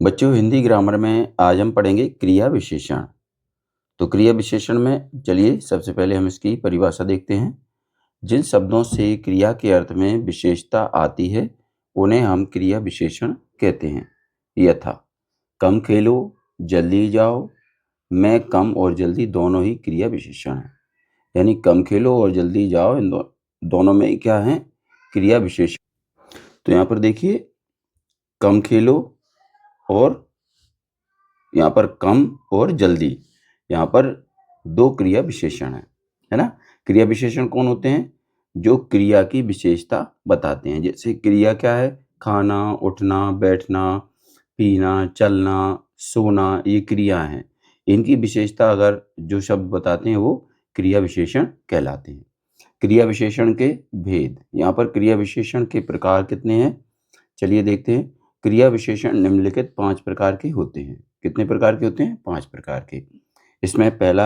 बच्चों, हिंदी ग्रामर में आज हम पढ़ेंगे क्रिया विशेषण। तो क्रिया विशेषण में चलिए सबसे पहले हम इसकी परिभाषा देखते हैं। जिन शब्दों से क्रिया के अर्थ में विशेषता आती है उन्हें हम क्रिया विशेषण कहते हैं। यथा कम खेलो, जल्दी जाओ। मैं, कम और जल्दी दोनों ही क्रिया विशेषण हैं। यानी कम खेलो और जल्दी जाओ, इन दोनों में क्या है? क्रिया विशेषण। तो यहाँ पर देखिए, कम खेलो और यहाँ पर कम और जल्दी, यहाँ पर दो क्रिया विशेषण है ना। क्रिया विशेषण कौन होते हैं? जो क्रिया की विशेषता बताते हैं। जैसे क्रिया क्या है? खाना, उठना, बैठना, पीना, चलना, सोना, ये क्रिया हैं। इनकी विशेषता अगर जो शब्द बताते हैं वो क्रिया विशेषण कहलाते हैं। क्रिया विशेषण के भेद, यहाँ पर क्रिया विशेषण के प्रकार कितने हैं? चलिए देखते हैं। क्रिया विशेषण निम्नलिखित 5 प्रकार के होते हैं। कितने प्रकार के होते हैं? 5 प्रकार के। इसमें पहला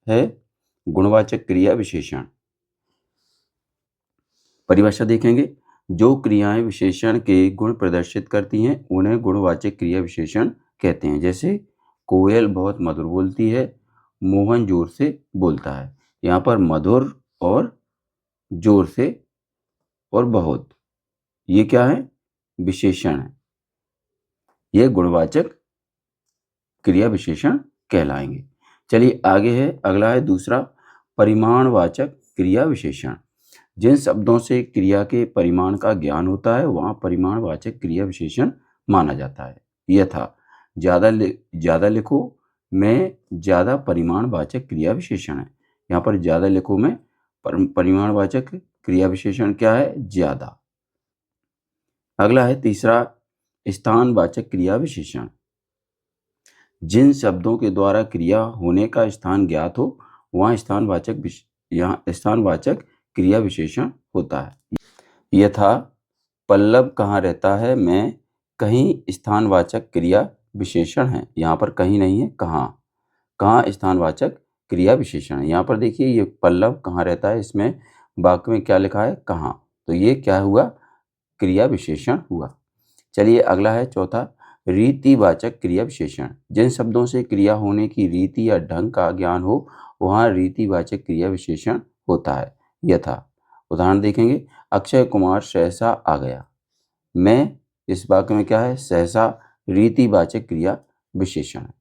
है गुणवाचक क्रिया विशेषण। परिभाषा देखेंगे। जो क्रियाएं विशेषण के गुण प्रदर्शित करती हैं उन्हें गुणवाचक क्रिया विशेषण कहते हैं। जैसे कोयल बहुत मधुर बोलती है, मोहन जोर से बोलता है। यहाँ पर मधुर और जोर से और बहुत, ये क्या है? विशेषण है। ये गुणवाचक क्रिया विशेषण कहलाएंगे। चलिए आगे है, अगला है दूसरा परिमाणवाचक क्रिया विशेषण। जिन शब्दों से क्रिया के परिमाण का ज्ञान होता है वहाँ परिमाणवाचक क्रिया विशेषण माना जाता है। यथा ज़्यादा लिखो, मैं, ज़्यादा परिमाणवाचक क्रिया विशेषण है। यहाँ पर ज़्यादा लिखो में परिमाणवाचक क्रिया विशेषण क्या है? ज़्यादा। अगला है तीसरा स्थानवाचक क्रिया विशेषण। जिन शब्दों के द्वारा क्रिया होने का स्थान ज्ञात हो वहाँ स्थानवाचक क्रिया विशेषण होता है। यथा पल्लव कहाँ रहता है? मैं, कहीं स्थानवाचक क्रिया विशेषण है। यहाँ पर कहीं नहीं है, कहाँ। कहाँ स्थानवाचक क्रिया विशेषण है। यहाँ पर देखिए, ये पल्लव कहाँ रहता है, इसमें वाक्य में क्या लिखा है? कहाँ। तो ये क्या हुआ? क्रिया विशेषण हुआ। चलिए अगला है चौथा रीतिवाचक क्रिया विशेषण। जिन शब्दों से क्रिया होने की रीति या ढंग का ज्ञान हो वहाँ रीतिवाचक क्रिया विशेषण होता है। यथा उदाहरण देखेंगे, अक्षय कुमार सहसा आ गया। मैं, इस वाक्य में क्या है? सहसा रीतिवाचक क्रिया विशेषण है।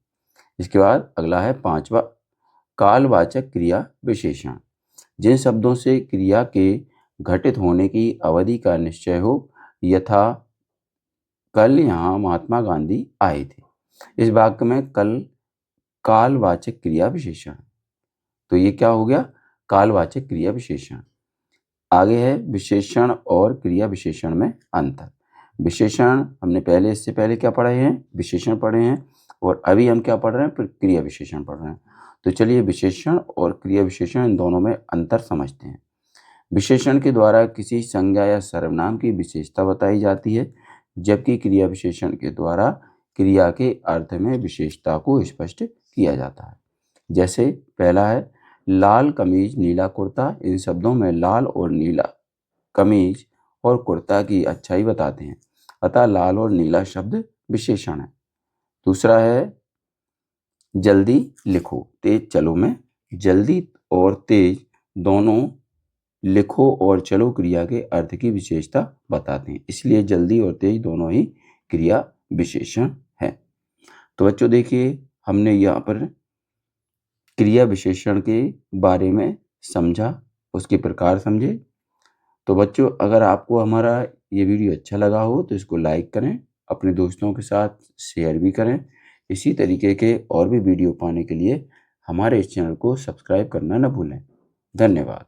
इसके बाद अगला है पांचवा कालवाचक क्रिया विशेषण। जिन शब्दों से क्रिया के घटित होने की अवधि का निश्चय हो। यथा कल यहाँ महात्मा गांधी आए थे। इस वाक्य में कल कालवाचक क्रिया विशेषण, तो ये क्या हो गया? कालवाचक क्रिया विशेषण। आगे है विशेषण और क्रिया विशेषण में अंतर। विशेषण हमने इससे पहले क्या पढ़े हैं? विशेषण पढ़े हैं, और अभी हम क्या पढ़ रहे हैं? क्रिया विशेषण पढ़ रहे हैं। तो चलिए विशेषण और क्रिया विशेषण इन दोनों में अंतर समझते हैं। विशेषण के द्वारा किसी संज्ञा या सर्वनाम की विशेषता बताई जाती है, जबकि क्रिया विशेषण के द्वारा क्रिया के अर्थ में विशेषता को स्पष्ट किया जाता है। जैसे पहला है लाल कमीज नीला कुर्ता। इन शब्दों में लाल और नीला कमीज और कुर्ता की अच्छाई बताते हैं, अतः लाल और नीला शब्द विशेषण है। दूसरा है जल्दी लिखो तेज चलो में। जल्दी और तेज दोनों लिखो और चलो क्रिया के अर्थ की विशेषता बताते हैं, इसलिए जल्दी और तेज दोनों ही क्रिया विशेषण है। तो बच्चों देखिए, हमने यहाँ पर क्रिया विशेषण के बारे में समझा, उसके प्रकार समझे। तो बच्चों, अगर आपको हमारा ये वीडियो अच्छा लगा हो तो इसको लाइक करें, अपने दोस्तों के साथ शेयर भी करें। इसी तरीके के और भी वीडियो पाने के लिए हमारे इस चैनल को सब्सक्राइब करना न भूलें। धन्यवाद।